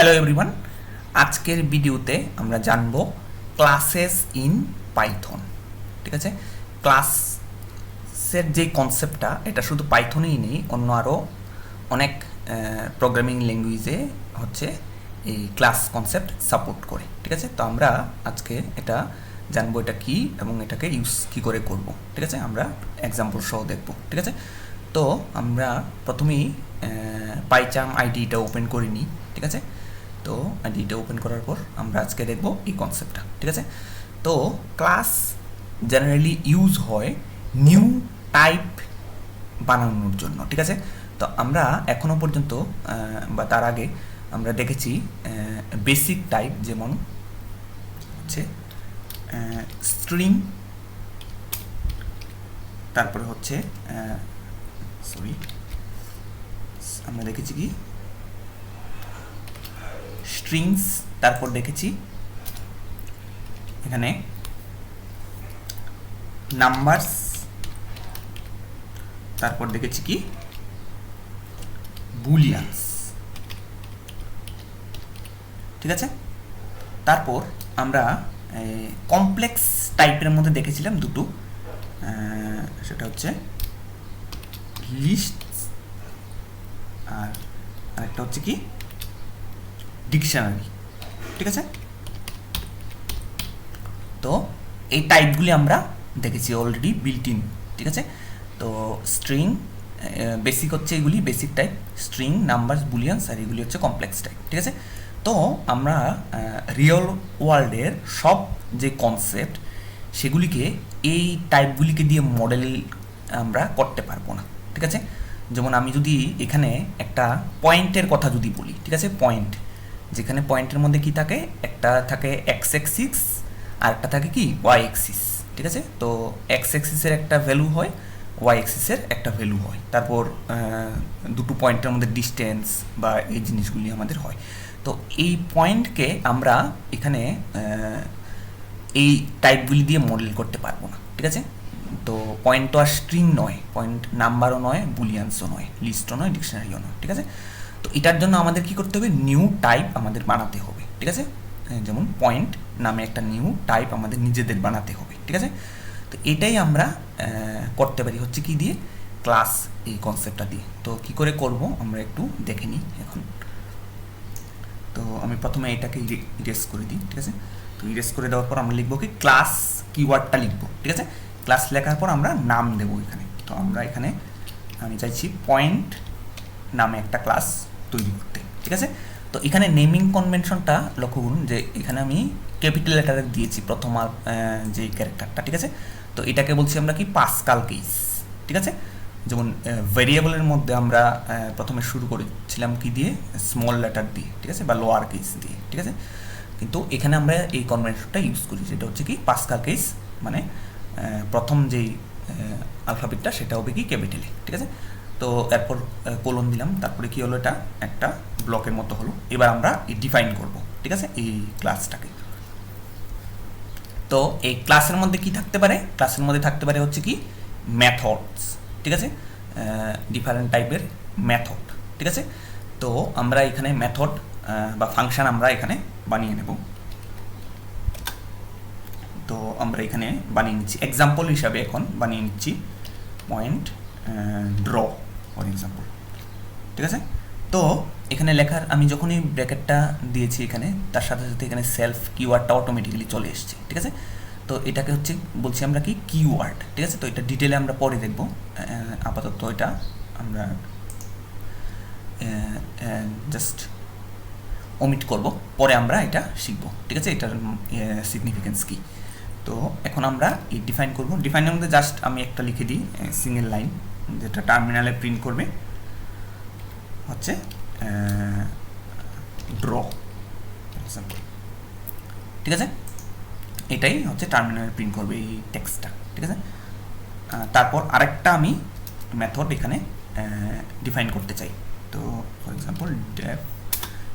Hello everyone, আজকের ভিডিওতে আমরা জানব ক্লাসেস ইন পাইথন। ঠিক আছে, ক্লাসের যে কনসেপ্টটা এটা শুধু পাইথনেই নেই, অন্য আরও অনেক প্রোগ্রামিং ল্যাঙ্গুয়েজে হচ্ছে এই ক্লাস কনসেপ্ট সাপোর্ট করে। ঠিক আছে, তো আমরা আজকে এটা জানবো এটা কি এবং এটাকে ইউজ কি করে করব। ঠিক আছে, আমরা এক্সাম্পল সহ দেখব। ঠিক আছে, তো আমরা প্রথমেই পাইচার্ম আইডিটা ওপেন করে নিই। ঠিক আছে, তো আইডিটা ওপেন করার পর আমরা আজকে দেখব এই কনসেপ্টটা। ঠিক আছে, তো ক্লাস জেনারেলি ইউজ হয় নিউ টাইপ বানানোর জন্য। ঠিক আছে, তো আমরা এখনো পর্যন্ত বা তার আগে আমরা দেখেছি বেসিক টাইপ, যেমন হচ্ছে স্ট্রিং, তারপরে হচ্ছে আমরা দেখেছি কি স্ট্রিংস, তারপর দেখেছি এখানে নাম্বারস, তারপর দেখেছি কি বুলিয়ানস। ঠিক আছে, তারপর আমরা কমপ্লেক্স টাইপের মধ্যে দেখেছিলাম দুটো, সেটা হচ্ছে লিস্ট আর আরেকটা হচ্ছে কি ডিকশনারি। ঠিক আছে, তো এই টাইপগুলি আমরা দেখেছি অলরেডি বিল্ট ইন। ঠিক আছে, তো স্ট্রিং বেসিক হচ্ছে এগুলি বেসিক টাইপ, স্ট্রিং, নাম্বারস, বুলিয়ানস, আর এগুলি হচ্ছে কমপ্লেক্স টাইপ। ঠিক আছে, তো আমরা রিয়েল ওয়ার্ল্ডের সব যে কনসেপ্ট সেগুলিকে এই টাইপগুলিকে দিয়ে মডেল আমরা করতে পারবো না। ঠিক আছে, যেমন আমি যদি এখানে একটা পয়েন্টের কথা যদি বলি, ঠিক আছে, পয়েন্ট, যেখানে পয়েন্টের মধ্যে কি থাকে, একটা থাকে এক্স এক্সিস আর একটা থাকে কি ওয়াই এক্সিস। ঠিক আছে, তো এক্স এক্সিসের একটা ভ্যালু হয়, ওয়াই এক্সিসের একটা ভ্যালু হয়, তারপর দুটো পয়েন্টের মধ্যে ডিস্টেন্স বা এই জিনিসগুলি আমাদের হয়। তো এই পয়েন্টকে আমরা এখানে এই টাইপগুলি দিয়ে মডেল করতে পারবো না। ঠিক আছে, তো পয়েন্ট তো আর স্ট্রিং নয়, পয়েন্ট নাম্বারও নয়, বুলিয়ান্সও নয়, লিস্টও নয়, ডিকশনারিও নয়। ঠিক আছে, তো এটার জন্য আমাদের কি করতে হবে, নিউ টাইপ আমাদের বানাতে হবে। ঠিক আছে, যেমন পয়েন্ট নামে একটা নিউ টাইপ আমাদের নিজেদের বানাতে হবে। ঠিক আছে, তো এটাই আমরা করতে পারি হচ্ছে কি দিয়ে, ক্লাস এই কনসেপ্টটা দিয়ে। তো কি করে করব আমরা একটু দেখে নিই এখন। তো আমি প্রথমে এটাকে ইরেজ করে দিই। ঠিক আছে, তো ইরেজ করে দেওয়ার পর আমরা লিখবো কি ক্লাস কিওয়ার্ডটা লিখবো। ঠিক আছে, ক্লাস লেখার পর আমরা নাম দেবো এখানে। তো আমরা এখানে আমি চাইছি পয়েন্ট নামে একটা ক্লাস তৈরি করতে। ঠিক আছে, তো এখানে নেমিং কনভেনশনটা লক্ষ্য করুন যে এখানে আমি ক্যাপিটাল লেটারে দিয়েছি প্রথম যে ক্যারেক্টারটা। ঠিক আছে, তো এটাকে বলছি আমরা কি পাসকাল কেস। ঠিক আছে, যেমন ভেরিয়েবলের মধ্যে আমরা প্রথমে শুরু করেছিলাম কি দিয়ে, স্মল লেটার দিয়ে। ঠিক আছে, বা লোয়ার কেস দিয়ে। ঠিক আছে, কিন্তু এখানে আমরা এই কনভেনশনটা ইউজ করি, যেটা হচ্ছে কি পাসকাল কেস, মানে প্রথম যেই আলফাবেটটা সেটা হবে কি ক্যাপিটালে। ঠিক আছে, তো এরপর কোলন দিলাম, তারপরে কি হলো, এটা একটা ব্লকের মতো হলো। এবার আমরা ডিফাইন করব। ঠিক আছে, এই ক্লাসটাকে। তো এই ক্লাসের মধ্যে কি থাকতে পারে, ক্লাসের মধ্যে থাকতে পারে হচ্ছে কি মেথডস। ঠিক আছে, ডিফারেন্ট টাইপের মেথড। ঠিক আছে, তো আমরা এখানে মেথড বা ফাংশন আমরা এখানে বানিয়ে নেব। তো আমরা এখানে বানিয়ে নিচ্ছি এক্সাম্পল হিসাবে, এখন বানিয়ে নিচ্ছি পয়েন্ট ড্র ফর এক্সাম্পল। ঠিক আছে, তো এখানে লেখার আমি যখনই ব্র্যাকেটটা দিয়েছি এখানে, তার সাথে সাথে এখানে সেলফ কিওয়ার্ডটা অটোমেটিক্যালি চলে এসছে। ঠিক আছে, তো এটাকে হচ্ছে বলছি আমরা কি কিওয়ার্ড। ঠিক আছে, তো এটা ডিটেলে আমরা পরে দেখব, আপাতত এটা আমরা জাস্ট ওমিট করব, পরে আমরা এটা শিখব। ঠিক আছে, এটার সিগনিফিকেন্স কী। তো এখন আমরা এই ডিফাইন করব। ডিফাইনের মধ্যে জাস্ট আমি একটা লিখে দিই সিঙ্গেল লাইন, যেটা টার্মিনালে প্রিন্ট করবে হচ্ছে ড্র এক্সাম্পল। ঠিক আছে, এটাই হচ্ছে টার্মিনালে প্রিন্ট করবে এই টেক্সটটা। ঠিক আছে, তারপর আরেকটা আমি মেথড এখানে ডিফাইন করতে চাই। তো ফর এক্সাম্পল ডেফ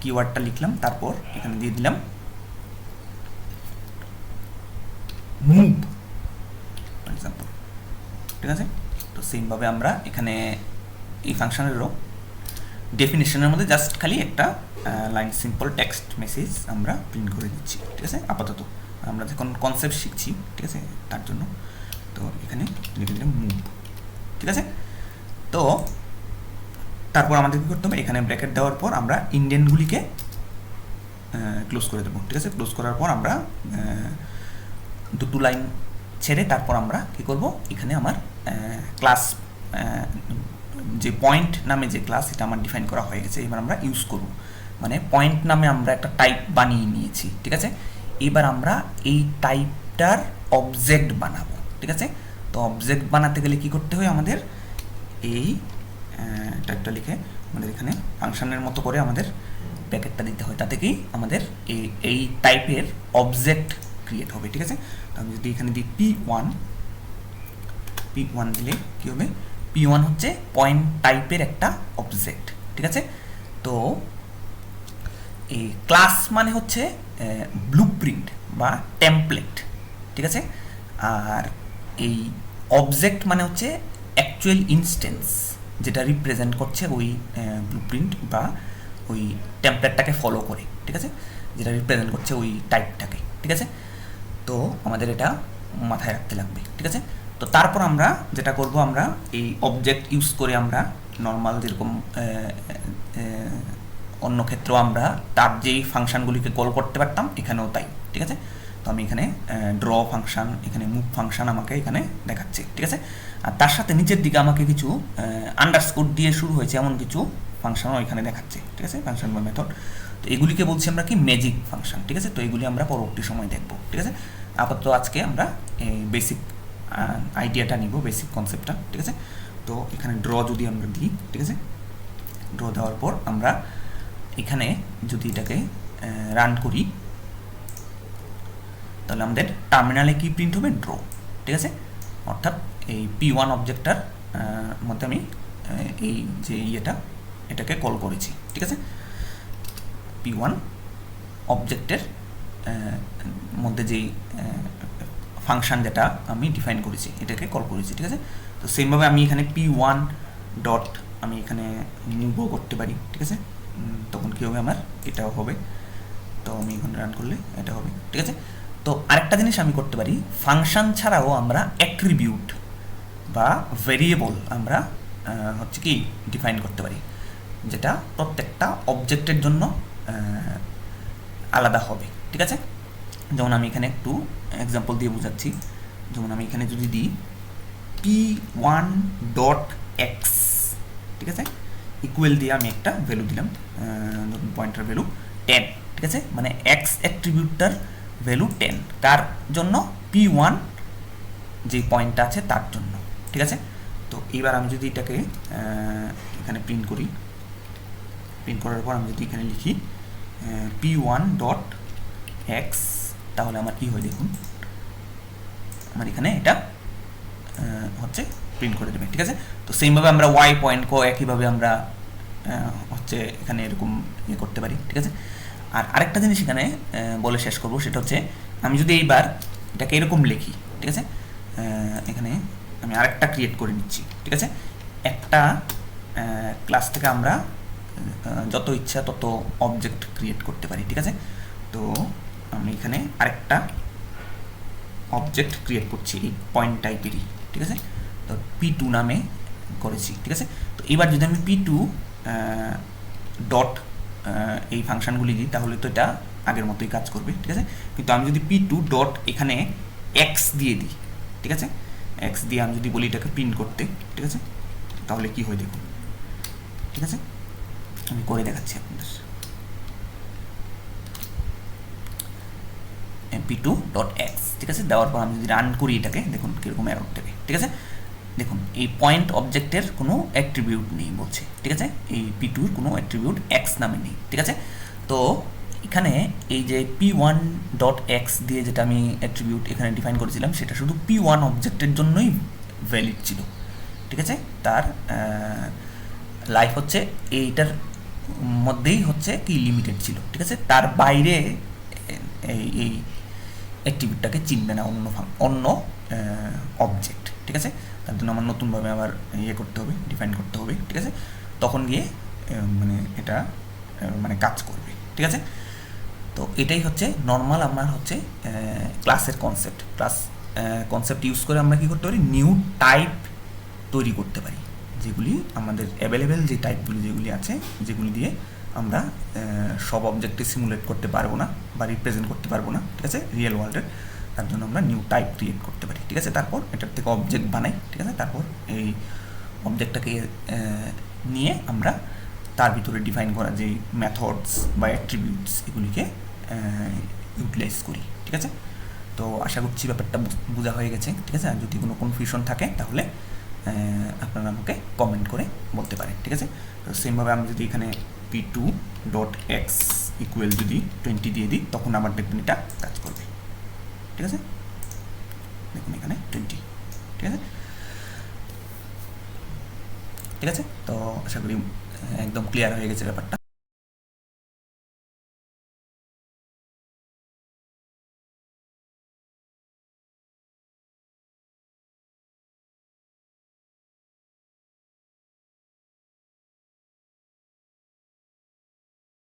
কিওয়ার্ডটা লিখলাম, তারপর এখানে দিয়ে দিলাম মুভ ফর এক্সাম্পল। ঠিক আছে, তো সেমভাবে আমরা এখানে এই ফাংশনেরও ডেফিনেশনের মধ্যে জাস্ট খালি একটা লাইন সিম্পল টেক্সট মেসেজ আমরা প্রিন্ট করে দিচ্ছি, ঠিক আছে। আপাতত আমরা যখন কনসেপ্ট শিখছি, ঠিক আছে, তার জন্য। তো এখানে লিখে দিলাম মুভ, ঠিক আছে। তো তারপর আমাদের কী করতে হবে, এখানে ব্র্যাকেট দেওয়ার পর আমরা ইন্ডেন্টগুলিকে ক্লোজ করে দেবো, ঠিক আছে। ক্লোজ করার পর আমরা দুটো লাইন ছেড়ে তারপর আমরা কী করব, এখানে আমার ক্লাস যে পয়েন্ট নামে যে ক্লাস, এটা আমার ডিফাইন করা হয়ে গেছে। এবার আমরা ইউজ করব, মানে পয়েন্ট নামে আমরা একটা টাইপ বানিয়ে নিয়েছি, ঠিক আছে। এবার আমরা এই টাইপটার অবজেক্ট বানাবো, ঠিক আছে। তো অবজেক্ট বানাতে গেলে কি করতে হয়, আমাদের এই টাইপটা লিখে আমাদের এখানে ফাংশনের মতো করে আমাদের ব্র্যাকেটটা দিতে হয়, তাতে কি আমাদের এই টাইপের অবজেক্ট ক্রিয়েট হবে, ঠিক আছে। তো আমি যদি এখানে দিই P1 দিলে কী হবে, P1 হচ্ছে পয়েন্ট টাইপের একটা অবজেক্ট, ঠিক আছে। তো এই ক্লাস মানে হচ্ছে ব্লুপ্রিন্ট বা টেমপ্লেট, ঠিক আছে। আর এই অবজেক্ট মানে হচ্ছে অ্যাকচুয়াল ইনস্ট্যান্স, যেটা রিপ্রেজেন্ট করছে ওই ব্লুপ্রিন্ট বা ওই টেমপ্লেটটাকে ফলো করে, ঠিক আছে, যেটা রিপ্রেজেন্ট করছে ওই টাইপটাকে, ঠিক আছে। তো আমাদের এটা মাথায় রাখতে লাগবে, ঠিক আছে। তো তারপর আমরা যেটা করব, আমরা এই অবজেক্ট ইউজ করে আমরা নর্মাল যেরকম অন্য ক্ষেত্রেও আমরা তার যেই ফাংশানগুলিকে কল করতে পারতাম, এখানেও তাই, ঠিক আছে। তো আমি এখানে ড্র ফাংশান, এখানে মুভ ফাংশান আমাকে এখানে দেখাচ্ছে, ঠিক আছে। আর তার সাথে নিচের দিকে আমাকে কিছু আন্ডারস্কোর দিয়ে শুরু হয়েছে এমন কিছু ফাংশনও এখানে দেখাচ্ছে, ঠিক আছে, ফাংশন বা মেথড। তো এগুলিকে বলছি আমরা কি, ম্যাজিক ফাংশন, ঠিক আছে। তো এগুলি আমরা পরবর্তী সময় দেখব, ঠিক আছে। আপাতত আজকে আমরা এই বেসিক আইডিয়াটা নিব, বেসিক কনসেপ্টটা, ঠিক আছে। তো এখানে ড্র যদি আমরা দিই, ঠিক আছে, ড্র দেওয়ার পর আমরা এখানে যদি এটাকে রান করি, তাহলে আমাদের টার্মিনালে কি প্রিন্ট হবে, ড্র, ঠিক আছে। অর্থাৎ এই P1 অবজেক্টটার মধ্যে আমি এই যে এটাকে কল করেছি, ঠিক আছে। P1 অবজেক্টের মধ্যে যেই ফাংশন যেটা আমি ডিফাইন করেছি, এটাকে কল করেছি, ঠিক আছে। তো সেমভাবে আমি এখানে P1 ডট আমি এখানে মুভও করতে পারি, ঠিক আছে। তখন কী হবে, আমার এটাও হবে। তো আমি এখন রান করলে এটা হবে, ঠিক আছে। তো আরেকটা জিনিস আমি করতে পারি, ফাংশন ছাড়াও আমরা অ্যাট্রিবিউট বা ভেরিয়েবল আমরা হচ্ছে কি ডিফাইন করতে পারি, যেটা প্রত্যেকটা অবজেক্টের জন্য আলাদা হবে, ঠিক আছে। যেমন আমি এখানে একটু এক্সাম্পল দিয়ে বোঝাচ্ছি। যেমন আমি এখানে যদি দিই P1 ডট এক্স, ঠিক আছে, ইকুয়াল দিয়ে আমি একটা ভ্যালু দিলাম, পয়েন্টার ভ্যালু 10, ঠিক আছে। মানে এক্স অ্যাট্রিবিউটটার ভ্যালু 10, কার জন্য, P1 যে পয়েন্টটা আছে তার জন্য, ঠিক আছে। তো এইবার আমি যদি এটাকে এখানে প্রিন্ট করি, প্রিন্ট করার পর আমি যদি এখানে লিখি P1 ডট এক্স, তাহলে আমার কী হয় দেখুন, আমার এখানে এটা হচ্ছে প্রিন্ট করে দেবে, ঠিক আছে। তো সেইভাবে আমরা ওয়াই পয়েন্টকেও একইভাবে আমরা হচ্ছে এখানে এরকম ইয়ে করতে পারি, ঠিক আছে। আর আরেকটা জিনিস এখানে বলে শেষ করব, সেটা হচ্ছে আমি যদি এইবার এটাকে এরকম লিখি, ঠিক আছে, এখানে আমি আরেকটা ক্রিয়েট করে নিচ্ছি, ঠিক আছে। একটা ক্লাস থেকে আমরা যত ইচ্ছা তত অবজেক্ট ক্রিয়েট করতে পারি, ঠিক আছে। তো আমি এখানে আরেকটা অবজেক্ট ক্রিয়েট করছি এই পয়েন্ট টাইপেরই, ঠিক আছে। তো P2 নামে করেছি, ঠিক আছে। তো এবার যদি আমি P2 ডট এই ফাংশনগুলি দিই, তাহলে তো এটা আগের মতোই কাজ করবে, ঠিক আছে। কিন্তু আমি যদি P2 ডট এখানে এক্স দিয়ে দিই, ঠিক আছে, এক্স দিয়ে আমি যদি বলি এটাকে প্রিন্ট করতে, ঠিক আছে, তাহলে কি হয় দেখুন, ঠিক আছে। আমি করে দেখাচ্ছি আপনাদের। P2 ডট এক্স, ঠিক আছে, দেওয়ার পর আমি যদি রান করি এটাকে, দেখুন কীরকম এরর দেবে, ঠিক আছে। দেখুন এই পয়েন্ট অবজেক্টের কোনো অ্যাট্রিবিউট নেই বলছে, ঠিক আছে। এই P2-র কোনো অ্যাট্রিবিউট এক্স নামে নেই, ঠিক আছে। তো এখানে এই যে P1 ডট এক্স দিয়ে যেটা আমি অ্যাট্রিবিউট এখানে ডিফাইন করেছিলাম, সেটা শুধু P1 অবজেক্টের জন্যই ভ্যালিড ছিল, ঠিক আছে। তার লাইফ হচ্ছে এইটার মধ্যেই হচ্ছে কি লিমিটেড ছিল, ঠিক আছে। তার বাইরে এই অ্যাট্রিবিউটটাকে চিনবে না অন্য অবজেক্ট, ঠিক আছে। তার জন্য আমার নতুনভাবে আবার ইয়ে করতে হবে, ডিফাইন করতে হবে, ঠিক আছে। তখন গিয়ে মানে এটা মানে কাজ করবে, ঠিক আছে। তো এটাই হচ্ছে নর্মাল আমার হচ্ছে ক্লাসের কনসেপ্ট। ক্লাস কনসেপ্ট ইউজ করে আমরা কী করতে পারি, নিউ টাইপ তৈরি করতে পারি, যেগুলি আমাদের অ্যাভেলেবেল যে টাইপগুলি যেগুলি আছে, যেগুলি দিয়ে আমরা সব অবজেক্টে সিমুলেট করতে পারবো না বা রিপ্রেজেন্ট করতে পারবো না, ঠিক আছে, রিয়েল ওয়ার্ল্ডের। তার জন্য আমরা নিউ টাইপ ক্রিয়েট করতে পারি, ঠিক আছে। তারপর এটার থেকে অবজেক্ট বানাই, ঠিক আছে। তারপর এই অবজেক্টটাকে নিয়ে আমরা তার ভিতরে ডিফাইন করা যে মেথডস বা অ্যাট্রিবিউটস এগুলিকে ইউটিলাইজ করি, ঠিক আছে। তো আশা করছি ব্যাপারটা বোঝা হয়ে গেছে, ঠিক আছে। আর যদি কোনো কনফিউশন থাকে তাহলে আপনারা আমাকে কমেন্ট করে বলতে পারেন, ঠিক আছে। তো সেমভাবে আমি যদি এখানে p2.x ইকুয়াল যদি 20 দিয়ে দিই, তখন আবার দেখবেন এটা কাজ করবে, ঠিক আছে। দেখুন এখানে 20, ঠিক আছে, ঠিক আছে। তো আশা করি একদম ক্লিয়ার হয়ে গেছে ব্যাপারটা।